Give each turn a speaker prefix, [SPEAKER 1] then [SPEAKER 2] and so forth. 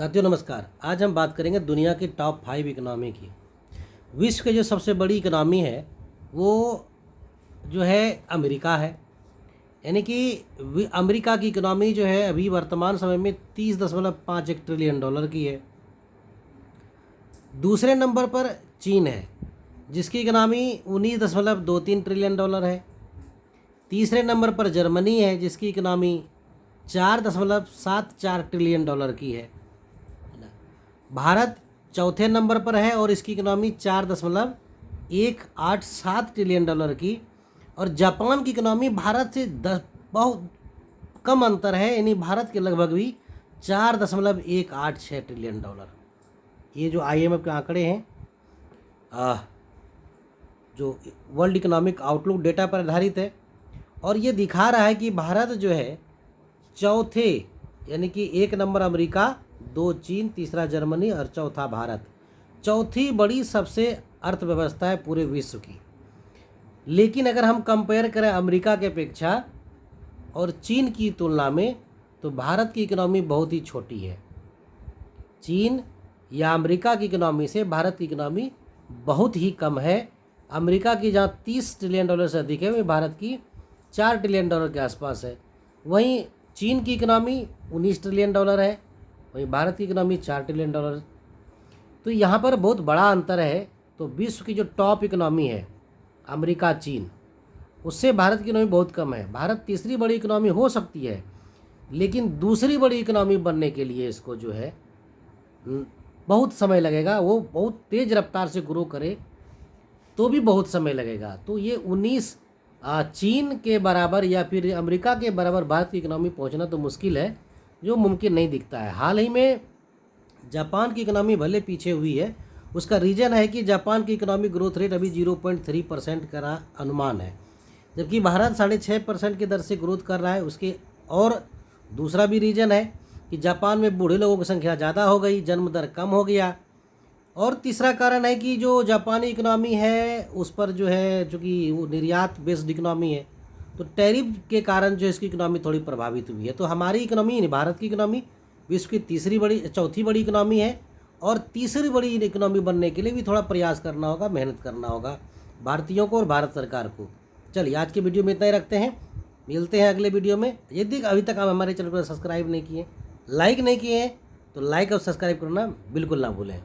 [SPEAKER 1] साथियों नमस्कार। आज हम बात करेंगे दुनिया की टॉप 5 इकनॉमी की। विश्व की जो सबसे बड़ी इकनॉमी है वो जो है अमेरिका है। यानी कि अमेरिका की इकनॉमी जो है अभी वर्तमान समय में 30.51 ट्रिलियन डॉलर की है। दूसरे नंबर पर चीन है जिसकी इकनॉमी 19.23 ट्रिलियन डॉलर है। तीसरे नंबर पर जर्मनी है जिसकी इकनॉमी 4.74 ट्रिलियन डॉलर की है। भारत चौथे नंबर पर है और इसकी इकनॉमी 4.187 ट्रिलियन डॉलर की। और जापान की इकनॉमी भारत से 10 बहुत कम अंतर है, यानी भारत के लगभग भी 4.186 ट्रिलियन डॉलर। ये जो IMF के आंकड़े हैं जो वर्ल्ड इकोनॉमिक आउटलुक डेटा पर आधारित है और ये दिखा रहा है कि भारत जो है चौथे, यानी कि 1 नंबर अमेरिका, 2 चीन, तीसरा जर्मनी और चौथा भारत, चौथी बड़ी सबसे अर्थव्यवस्था है पूरे विश्व की। लेकिन अगर हम कंपेयर करें अमेरिका के अपेक्षा और चीन की तुलना में तो भारत की इकनॉमी बहुत ही छोटी है। चीन या अमेरिका की इकनॉमी से भारत की इकनॉमी बहुत ही कम है। अमेरिका की जहाँ 30 ट्रिलियन डॉलर से अधिक है वहीं भारत की 4 ट्रिलियन डॉलर के आसपास है। वहीं चीन की इकनॉमी 19 ट्रिलियन डॉलर है, वहीं भारत की इकनॉमी 4 ट्रिलियन डॉलर। तो यहाँ पर बहुत बड़ा अंतर है। तो विश्व की जो टॉप इकनॉमी है अमेरिका चीन, उससे भारत की इकनॉमी बहुत कम है। भारत तीसरी बड़ी इकनॉमी हो सकती है, लेकिन दूसरी बड़ी इकनॉमी बनने के लिए इसको जो है बहुत समय लगेगा। वो बहुत तेज़ रफ्तार से ग्रो करे तो भी बहुत समय लगेगा। तो ये 19 चीन के बराबर या फिर अमेरिका के बराबर भारत की इकनॉमी पहुंचना तो मुश्किल है, जो मुमकिन नहीं दिखता है। हाल ही में जापान की इकनॉमी भले पीछे हुई है, उसका रीज़न है कि जापान की इकनॉमी ग्रोथ रेट अभी 0.3% का अनुमान है, जबकि भारत 6.5% की दर से ग्रोथ कर रहा है। उसके और दूसरा भी रीज़न है कि जापान में बूढ़े लोगों की संख्या ज़्यादा हो गई, जन्म दर कम हो गया। और तीसरा कारण है कि जो जापानी इकनॉमी है उस पर जो है, चूँकि वो निर्यात बेस्ड इकनॉमी है, तो टैरिफ के कारण जो इसकी इकनॉमी थोड़ी प्रभावित हुई है। तो हमारी इकनॉमी, भारत की इकनॉमी विश्व की चौथी बड़ी इकनॉमी है और तीसरी बड़ी इकनॉमी बनने के लिए भी थोड़ा प्रयास करना होगा, मेहनत करना होगा भारतीयों को और भारत सरकार को। चलिए आज की वीडियो में इतना ही रखते हैं, मिलते हैं अगले वीडियो में। यदि अभी तक आप हमारे चैनल को सब्सक्राइब नहीं किए, लाइक नहीं किए हैं तो लाइक और सब्सक्राइब करना बिल्कुल ना भूलें।